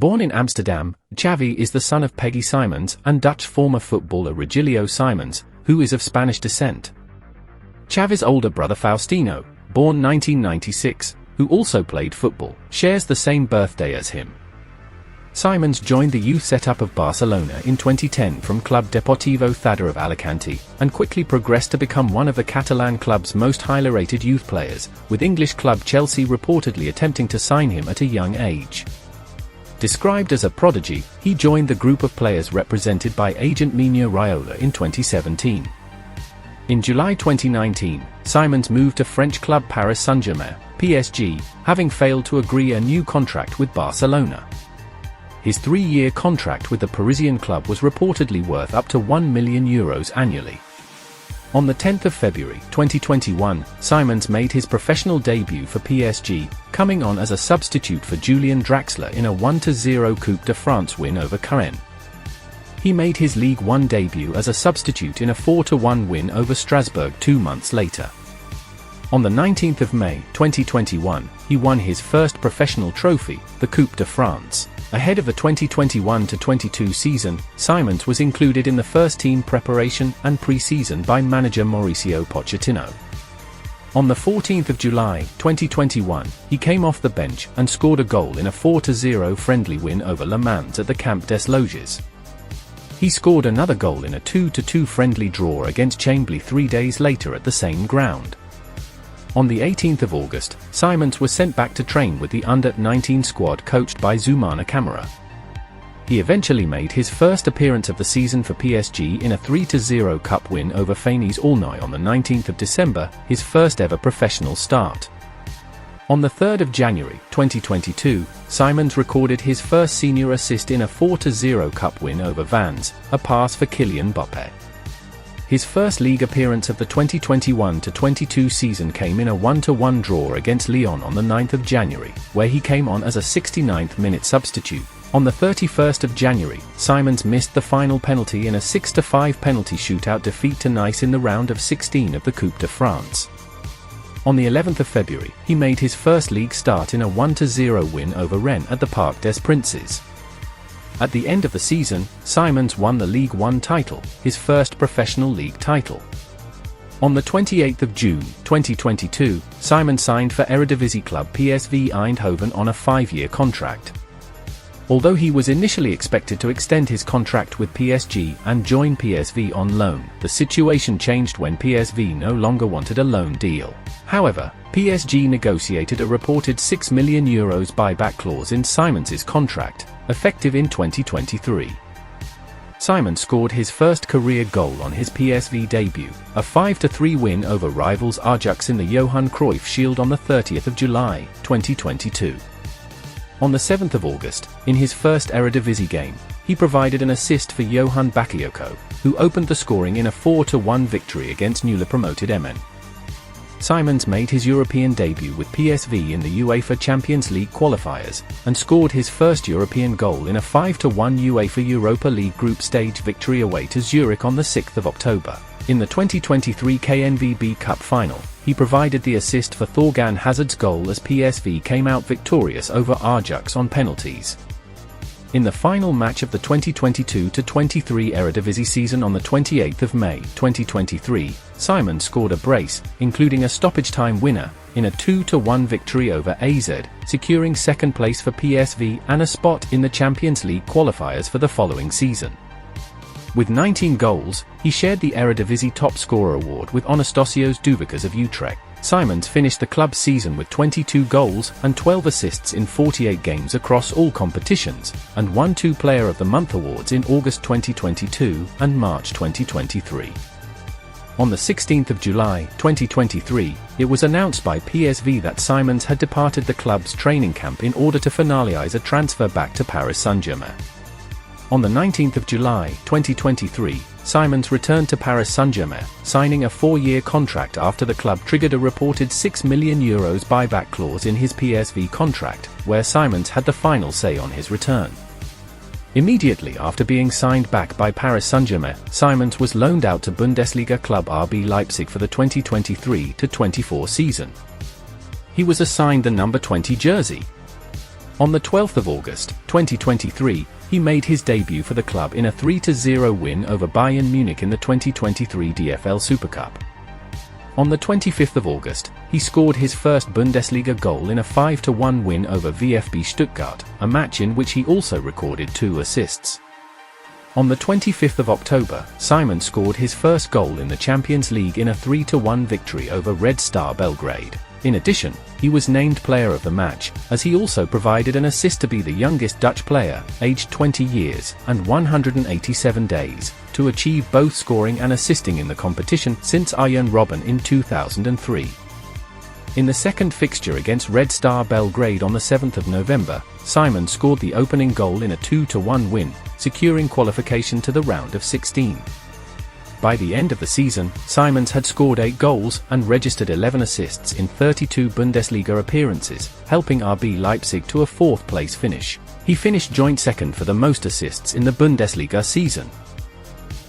Born in Amsterdam, Xavi is the son of Peggy Simons and Dutch former footballer Regilio Simons, who is of Spanish descent. Xavi's older brother Faustino, born 1996, who also played football, shares the same birthday as him. Simons joined the youth setup of Barcelona in 2010 from Club Deportivo Thada of Alicante, and quickly progressed to become one of the Catalan club's most highly rated youth players, with English club Chelsea reportedly attempting to sign him at a young age. Described as a prodigy, he joined the group of players represented by agent Mino Raiola in 2017. In July 2019, Simons moved to French club Paris Saint-Germain, PSG, having failed to agree a new contract with Barcelona. His 3-year contract with the Parisian club was reportedly worth up to €1 million annually. On the 10th of February 2021, Simons made his professional debut for PSG, coming on as a substitute for Julian Draxler in a 1-0 Coupe de France win over Caen. He made his League One debut as a substitute in a 4-1 win over Strasbourg 2 months later. On the 19th of May 2021, he won his first professional trophy, the Coupe de France. Ahead of the 2021-22 season, Simons was included in the first-team preparation and pre-season by manager Mauricio Pochettino. On the 14th of July 2021, he came off the bench and scored a goal in a 4-0 friendly win over Le Mans at the Camp des Loges. He scored another goal in a 2-2 friendly draw against Chambly 3 days later at the same ground. On the 18th of August, Simons was sent back to train with the under-19 squad coached by Zoumana Camara. He eventually made his first appearance of the season for PSG in a 3-0 cup win over Feyenoord Aulnoy on the 19th of December, his first ever professional start. On the 3rd of January 2022, Simons recorded his first senior assist in a 4-0 cup win over Vannes, a pass for Kylian Mbappé. His first league appearance of the 2021-22 season came in a 1-1 draw against Lyon on the 9th of January, where he came on as a 69th-minute substitute. On the 31st of January, Simons missed the final penalty in a 6-5 penalty shootout defeat to Nice in the round of 16 of the Coupe de France. On the 11th of February, he made his first league start in a 1-0 win over Rennes at the Parc des Princes. At the end of the season, Simons won the League One title, his first professional league title. On the 28th of June 2022, Simons signed for Eredivisie club PSV Eindhoven on a 5-year contract. Although he was initially expected to extend his contract with PSG and join PSV on loan, the situation changed when PSV no longer wanted a loan deal. However, PSG negotiated a reported €6 million buyback clause in Simons' contract, effective in 2023. Simons scored his first career goal on his PSV debut, a 5-3 win over rivals Ajax in the Johan Cruyff Shield on the 30th of July, 2022. On the 7th of August, in his first Eredivisie game, he provided an assist for Johan Bakayoko, who opened the scoring in a 4-1 victory against newly promoted Emmen. Simons made his European debut with PSV in the UEFA Champions League qualifiers, and scored his first European goal in a 5-1 UEFA Europa League group stage victory away to Zurich on the 6th of October. In the 2023 KNVB Cup final, he provided the assist for Thorgan Hazard's goal as PSV came out victorious over Ajax on penalties. In the final match of the 2022-23 Eredivisie season on the 28th of May 2023, Simons scored a brace, including a stoppage-time winner, in a 2-1 victory over AZ, securing second place for PSV and a spot in the Champions League qualifiers for the following season. With 19 goals, he shared the Eredivisie top scorer award with Anastasios Douvikas of Utrecht. Simons finished the club's season with 22 goals and 12 assists in 48 games across all competitions, and won 2 Player of the Month awards in August 2022 and March 2023. On the 16th of July 2023, it was announced by PSV that Simons had departed the club's training camp in order to finalize a transfer back to Paris Saint-Germain. On the 19th of July 2023, Simons returned to Paris Saint-Germain, signing a 4-year contract after the club triggered a reported €6 million buyback clause in his PSV contract, where Simons had the final say on his return. Immediately after being signed back by Paris Saint-Germain, Simons was loaned out to Bundesliga club RB Leipzig for the 2023-24 season. He was assigned the number 20 jersey. On the 12th of August, 2023, he made his debut for the club in a 3-0 win over Bayern Munich in the 2023 DFL Super Cup. On the 25th of August, he scored his first Bundesliga goal in a 5-1 win over VfB Stuttgart, a match in which he also recorded 2 assists. On the 25th of October, Simon scored his first goal in the Champions League in a 3-1 victory over Red Star Belgrade. In addition, he was named player of the match, as he also provided an assist to be the youngest Dutch player, aged 20 years and 187 days, to achieve both scoring and assisting in the competition since Arjen Robben in 2003. In the second fixture against Red Star Belgrade on the 7th of November, Simon scored the opening goal in a 2-1 win, securing qualification to the round of 16. By the end of the season, Simons had scored 8 goals and registered 11 assists in 32 Bundesliga appearances, helping RB Leipzig to a 4th place finish. He finished joint second for the most assists in the Bundesliga season.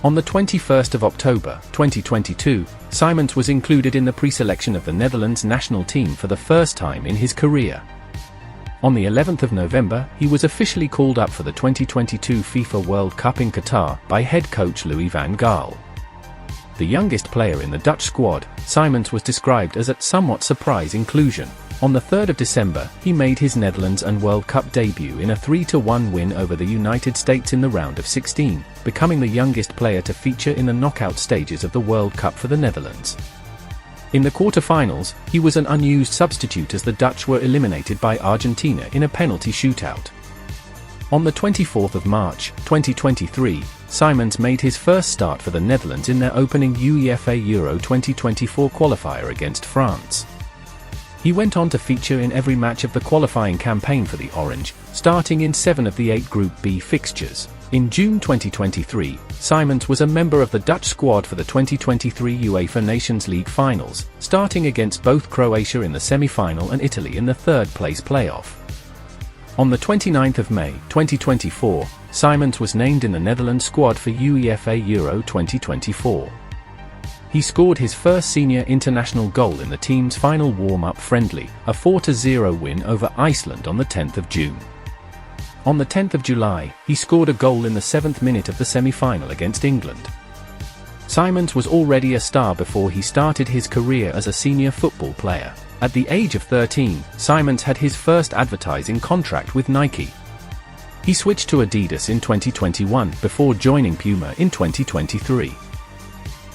On the 21st of October, 2022, Simons was included in the pre-selection of the Netherlands national team for the first time in his career. On the 11th of November, he was officially called up for the 2022 FIFA World Cup in Qatar by head coach Louis van Gaal. The youngest player in the Dutch squad, Simons was described as a somewhat surprise inclusion. On the 3rd of December, he made his Netherlands and World Cup debut in a 3-1 win over the United States in the round of 16, becoming the youngest player to feature in the knockout stages of the World Cup for the Netherlands. In the quarter-finals, he was an unused substitute as the Dutch were eliminated by Argentina in a penalty shootout. On the 24th of March, 2023, Simons made his first start for the Netherlands in their opening UEFA Euro 2024 qualifier against France. He went on to feature in every match of the qualifying campaign for the Orange, starting in 7 of the 8 Group B fixtures. In June 2023, Simons was a member of the Dutch squad for the 2023 UEFA Nations League finals, starting against both Croatia in the semi-final and Italy in the 3rd place playoff. On the 29th of May, 2024, Simons was named in the Netherlands squad for UEFA Euro 2024. He scored his first senior international goal in the team's final warm-up friendly, a 4-0 win over Iceland on the 10th of June. On the 10th of July, he scored a goal in the 7th minute of the semi-final against England. Simons was already a star before he started his career as a senior football player. At the age of 13, Simons had his first advertising contract with Nike. He switched to Adidas in 2021 before joining Puma in 2023.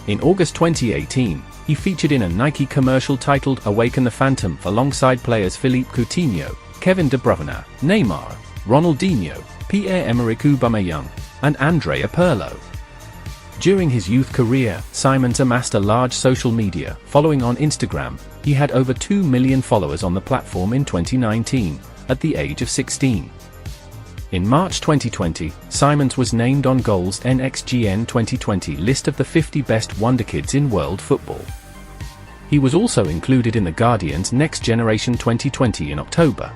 In August 2018, he featured in a Nike commercial titled Awaken the Phantom alongside players Philippe Coutinho, Kevin De Bruyne, Neymar, Ronaldinho, Pierre-Emerick Aubameyang, and Andrea Pirlo. During his youth career, Simons amassed a large social media following on Instagram. He had over 2 million followers on the platform in 2019, at the age of 16. In March 2020, Simons was named on Goal's NXGN 2020 list of the 50 best wonderkids in world football. He was also included in The Guardian's Next Generation 2020 in October.